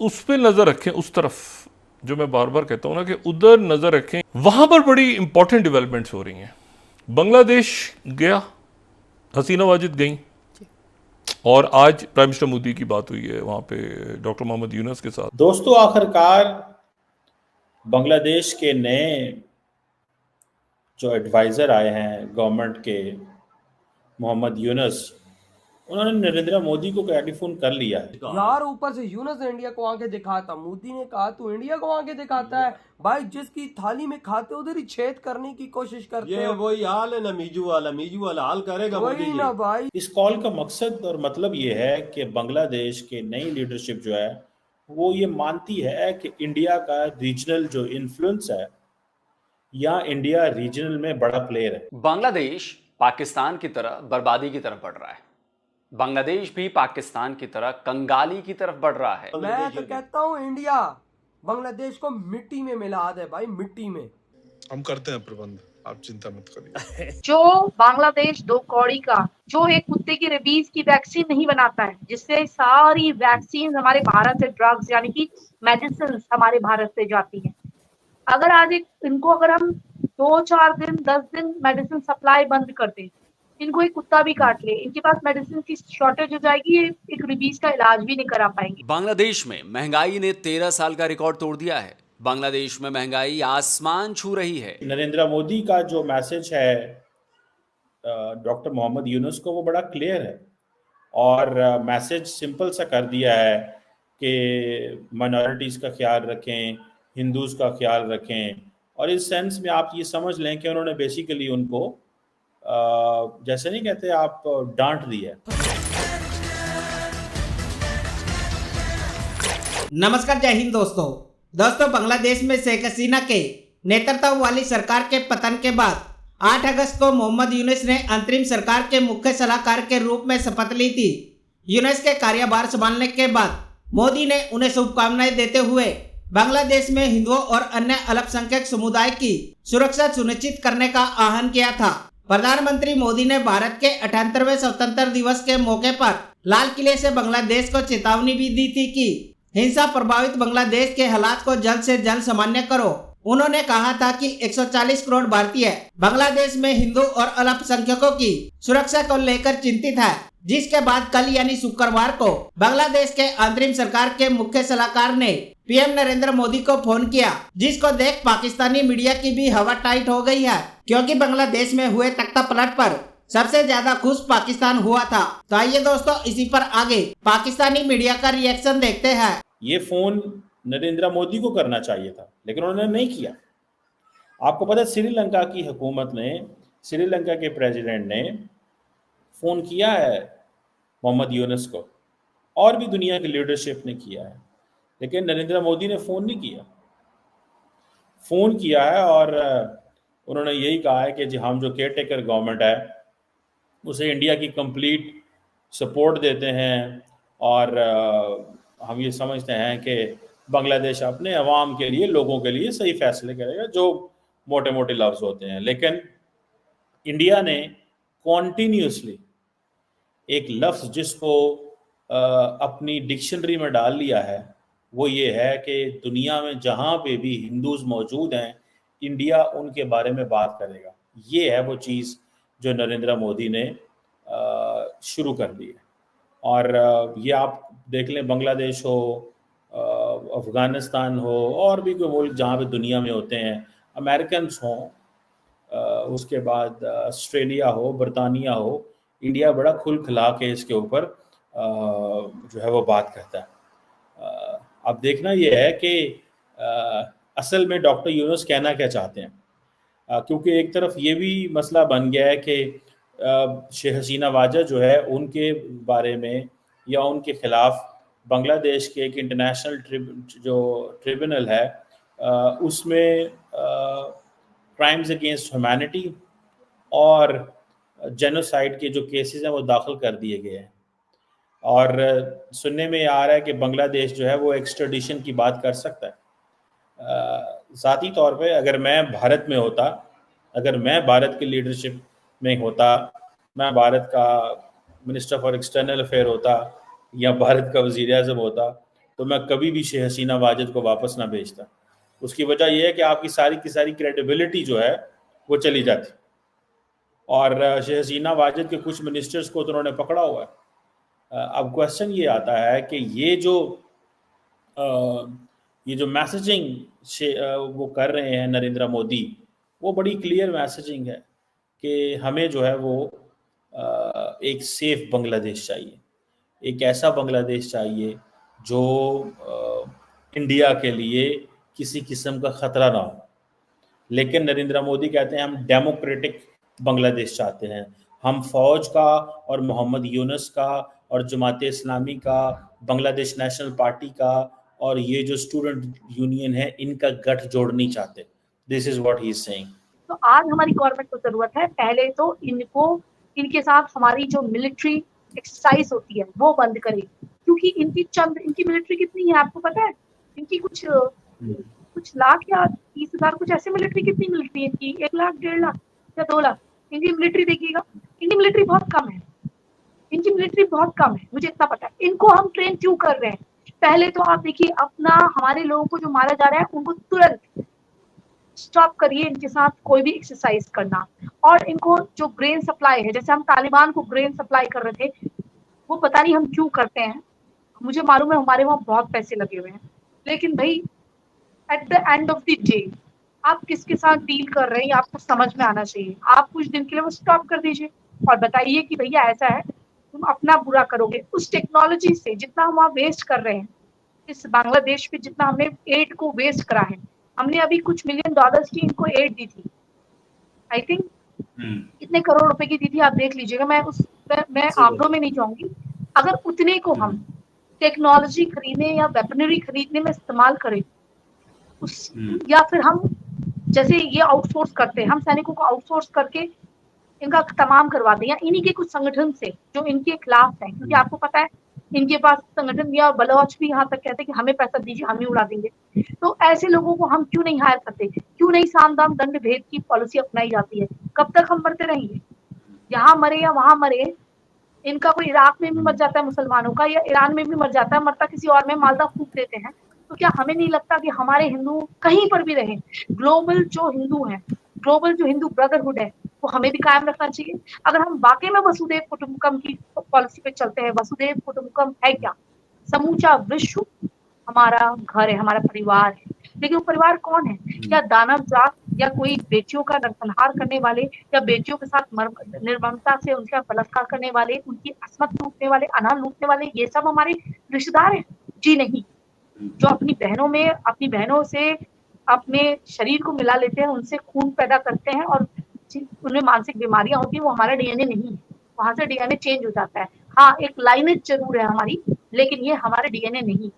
उस पे नजर रखें, उस तरफ जो मैं बार बार कहता हूं ना कि उधर नजर रखें, वहां पर बड़ी इंपॉर्टेंट डेवलपमेंट्स हो रही हैं। बांग्लादेश गया, हसीना वाजिद गई, और आज प्राइम मिनिस्टर मोदी की बात हुई है वहां पे डॉक्टर मोहम्मद यूनस के साथ। दोस्तों, आखिरकार बांग्लादेश के नए जो एडवाइज़र आए हैं गवर्नमेंट के, मोहम्मद यूनस, उन्होंने नरेंद्र मोदी को टेलीफोन कर लिया है। यार ऊपर से यूनुस ने इंडिया को आके दिखाता, मोदी ने कहा तू इंडिया को आके दिखाता है भाई, जिसकी थाली में खाते उधर ही छेद करने की कोशिश करते ये हो। वही हाल है ना, मीजू वाला हाल करेगा मोदी वही जी। ना भाई। इस कॉल का मकसद और मतलब ये है कि बांग्लादेश के नई लीडरशिप जो है वो ये मानती है कि इंडिया का रीजनल जो इन्फ्लुएंस है, या इंडिया रीजनल में बड़ा प्लेयर है। बांग्लादेश पाकिस्तान की तरह बर्बादी की तरफ बढ़ रहा है। बांग्लादेश भी पाकिस्तान की तरह कंगाली की तरफ बढ़ रहा है। मैं तो कहता हूँ इंडिया बांग्लादेश को मिट्टी में मिला दे भाई, मिट्टी में। हम करते हैं प्रबंध, आप चिंता मत करिए। जो बांग्लादेश दो कौड़ी का, जो एक कुत्ते की रेबीज की वैक्सीन नहीं बनाता है, जिससे सारी वैक्सीन हमारे भारत से, ड्रग्स यानी कि मेडिसिन हमारे भारत से जाती है, अगर आज इनको अगर हम 2-4 दिन 10 दिन मेडिसिन सप्लाई बंद कर दें, इनको एक कुत्ता भी काट ले, इनके पास मेडिसिन की शॉर्टेज हो जाएगी, ये एक रेबीज का इलाज भी नहीं करा पाएंगे। बांग्लादेश में महंगाई ने 13 साल का रिकॉर्ड तोड़ दिया है। बांग्लादेश में महंगाई आसमान छू रही है। नरेंद्र मोदी का जो मैसेज है डॉक्टर मोहम्मद यूनुस को, वो बड़ा क्लियर है, और मैसेज सिंपल सा कर दिया है कि माइनॉरिटीज़ का ख्याल रखें, हिंदूज़ का ख्याल रखें। और इस सेंस में आप ये समझ लें कि उन्होंने बेसिकली उनको जैसे नहीं कहते आप, डांट दिया है। नमस्कार, जय हिंद दोस्तों बांग्लादेश में शेख हसीना के नेतृत्व वाली सरकार के पतन के बाद 8 अगस्त को मोहम्मद यूनुस ने अंतरिम सरकार के मुख्य सलाहकार के रूप में शपथ ली थी। यूनुस के कार्यभार संभालने के बाद मोदी ने उन्हें शुभकामनाएं देते हुए बांग्लादेश में हिंदुओं और अन्य अल्पसंख्यक समुदाय की सुरक्षा सुनिश्चित करने का आह्वान किया था। प्रधानमंत्री मोदी ने भारत के 78वें स्वतंत्रता दिवस के मौके पर लाल किले से बांग्लादेश को चेतावनी भी दी थी कि हिंसा प्रभावित बांग्लादेश के हालात को जल्द से जल्द सामान्य करो। उन्होंने कहा था कि 140 करोड़ भारतीय बांग्लादेश में हिंदू और अल्पसंख्यकों की सुरक्षा को लेकर चिंतित है। जिसके बाद कल यानी शुक्रवार को बांग्लादेश के अंतरिम सरकार के मुख्य सलाहकार ने पीएम नरेंद्र मोदी को फोन किया, जिसको देख पाकिस्तानी मीडिया की भी हवा टाइट हो गई है, क्योंकि बांग्लादेश में हुए तख्ता पलट पर सबसे ज्यादा खुश पाकिस्तान हुआ था। तो आइए दोस्तों, इसी पर आगे पाकिस्तानी मीडिया का रिएक्शन देखते हैं। ये फोन नरेंद्र मोदी को करना चाहिए था, लेकिन उन्होंने नहीं किया। आपको पता है, श्रीलंका की हुकूमत ने, श्रीलंका के प्रेसिडेंट ने फोन किया है मोहम्मद यूनुस को, और भी दुनिया की लीडरशिप ने किया है, लेकिन नरेंद्र मोदी ने फोन नहीं किया। फोन किया है और उन्होंने यही कहा है कि जी हम जो केयर टेकर गवर्नमेंट है उसे इंडिया की कंप्लीट सपोर्ट देते हैं, और हम ये समझते हैं कि बांग्लादेश अपने अवाम के लिए, लोगों के लिए सही फैसले करेगा, जो मोटे मोटे लफ्ज़ होते हैं। लेकिन इंडिया ने कॉन्टीन्यूसली एक लफ्ज़ जिसको अपनी डिक्शनरी में डाल लिया है, वो ये है कि दुनिया में जहाँ पे भी हिंदूज़ मौजूद हैं, इंडिया उनके बारे में बात करेगा। ये है वो चीज़ जो नरेंद्र मोदी ने शुरू कर दी है। और ये आप देख लें, बांग्लादेश हो, अफ़गानिस्तान हो, और भी कोई मुल्क जहाँ पे दुनिया में होते हैं, अमेरिकन्स हों, उसके बाद ऑस्ट्रेलिया हो, बरतानिया हो, इंडिया बड़ा खुल खिला के इसके ऊपर जो है वो बात करता है। अब देखना ये है कि असल में डॉक्टर यूनुस कहना क्या चाहते हैं, क्योंकि एक तरफ ये भी मसला बन गया है कि शेख हसीना वाजिद जो है उनके बारे में या उनके ख़िलाफ़ बांग्लादेश के एक इंटरनेशनल ट्रिब्यूनल है, उसमें क्राइम्स अगेंस्ट ह्यूमैनिटी और जेनोसाइड के जो केसेस हैं वो दाखिल कर दिए गए हैं। और सुनने में आ रहा है कि बांग्लादेश जो है वो एक्स्ट्राडिशन की बात कर सकता है। ज़ाती तौर पे अगर मैं भारत में होता, अगर मैं भारत की लीडरशिप में होता, मैं भारत का मिनिस्टर फॉर एक्सटर्नल अफेयर होता या भारत का वज़ीर आज़म होता, तो मैं कभी भी शेख हसीना वाजिद को वापस ना भेजता। उसकी वजह यह है कि आपकी सारी की सारी क्रेडिबिलिटी जो है वो चली जाती। और शेख हसीना वाजिद के कुछ मिनिस्टर्स को तो उन्होंने पकड़ा हुआ है। अब क्वेश्चन ये आता है कि ये जो मैसेजिंग वो कर रहे हैं नरेंद्र मोदी, वो बड़ी क्लियर मैसेजिंग है कि हमें जो है वो एक सेफ बांग्लादेश चाहिए, एक ऐसा बांग्लादेश चाहिए जो इंडिया के लिए किसी किस्म का खतरा ना हो। लेकिन नरेंद्र मोदी कहते हैं हम डेमोक्रेटिक बांग्लादेश चाहते हैं, हम फौज का और मोहम्मद यूनुस का और जमात इस्लामी का, बांग्लादेश नेशनल पार्टी का और ये जो स्टूडेंट यूनियन है इनका गठ जोड़ नहीं चाहते। This is what he is saying. तो आज हमारी गवर्नमेंट को जरूरत है पहले तो इनके साथ हमारी जो मिलिट्री एक्सरसाइज होती है वो बंद करे, क्योंकि इनकी मिलिट्री कितनी है आपको पता है? इनकी कुछ लाख या 30,000 कुछ ऐसे मिलिट्री, कितनी मिलिट्री है इनकी? 1 लाख 1.5 लाख या 2 लाख इनकी मिलिट्री देखिएगा। इनकी मिलिट्री बहुत कम है, इनकी मिलिट्री बहुत कम है, मुझे इतना पता है। इनको हम ट्रेन क्यों कर रहे हैं? पहले तो आप देखिए अपना हमारे लोगों को जो मारा जा रहा है उनको तुरंत स्टॉप करिए इनके साथ कोई भी एक्सरसाइज करना। और इनको जो ग्रेन सप्लाई है, जैसे हम तालिबान को ग्रेन सप्लाई कर रहे थे, वो पता नहीं हम क्यों करते हैं, मुझे मालूम है हमारे वहाँ बहुत पैसे लगे हुए हैं, लेकिन भाई at the end of the day आप किसके साथ डील कर रहे हैं आपको समझ में आना चाहिए। आप कुछ दिन के लिए वो स्टॉप कर दीजिए और बताइए कि भैया ऐसा है, तुम अपना बुरा करोगे। उस टेक्नोलॉजी से जितना हम वहाँ वेस्ट कर रहे हैं, इस बांग्लादेश पे जितना हमने एड को वेस्ट करा है, हमने अभी कुछ $1 मिलियन की इनको एड दी थी, आई थिंक कितने करोड़ रुपए की दी थी आप देख लीजिएगा, मैं आंकड़ों में नहीं जाऊंगी। अगर उतने को हम टेक्नोलॉजी खरीदने या वेपनरी खरीदने में इस्तेमाल करें या फिर हम जैसे ये आउटसोर्स करते हैं, हम सैनिकों को आउटसोर्स करके इनका तमाम करवा दें, या इन्हीं के कुछ संगठन से जो इनके खिलाफ हैं, क्योंकि आपको पता है इनके पास संगठन या बलोच भी यहाँ तक कहते हैं कि हमें पैसा दीजिए हम ही उड़ा देंगे। तो ऐसे लोगों को हम क्यों नहीं हायर करते? क्यों नहीं साम दाम दंड भेद की पॉलिसी अपनाई जाती है? कब तक हम मरते रहेंगे? यहाँ मरे या वहां मरे, इनका कोई इराक में भी मर जाता है मुसलमानों का, या ईरान में भी मर जाता है, मरता किसी और में, मालदा फूंक देते हैं। तो क्या हमें नहीं लगता कि हमारे हिंदू कहीं पर भी रहे, ग्लोबल जो हिंदू है, ग्लोबल जो हिंदू ब्रदरहुड है, वो हमें भी कायम रखना चाहिए? अगर हम वाकई में वसुदेव कुटुंबकम की पॉलिसी पे चलते हैं, वसुदेव कुटुंबकम है क्या? समूचा विश्व हमारा घर है, हमारा परिवार है, लेकिन वो परिवार कौन है? या दानव जात, या कोई बेटियों का नरसंहार करने वाले, या बेटियों के साथ निर्ममता से उनका बलात्कार करने वाले, उनकी असमत लूटने वाले, अनाज लूटने वाले, ये सब हमारे रिश्तेदार हैं? जी नहीं। जो अपनी बहनों से अपने शरीर को मिला लेते हैं, उनसे खून पैदा करते हैं और उनमें मानसिक बीमारियां होती है, वो हमारा डीएनए नहीं है, वहां से डीएनए चेंज हो जाता है। हाँ, एक लाइनेज जरूर है हमारी, लेकिन ये हमारे डीएनए नहीं।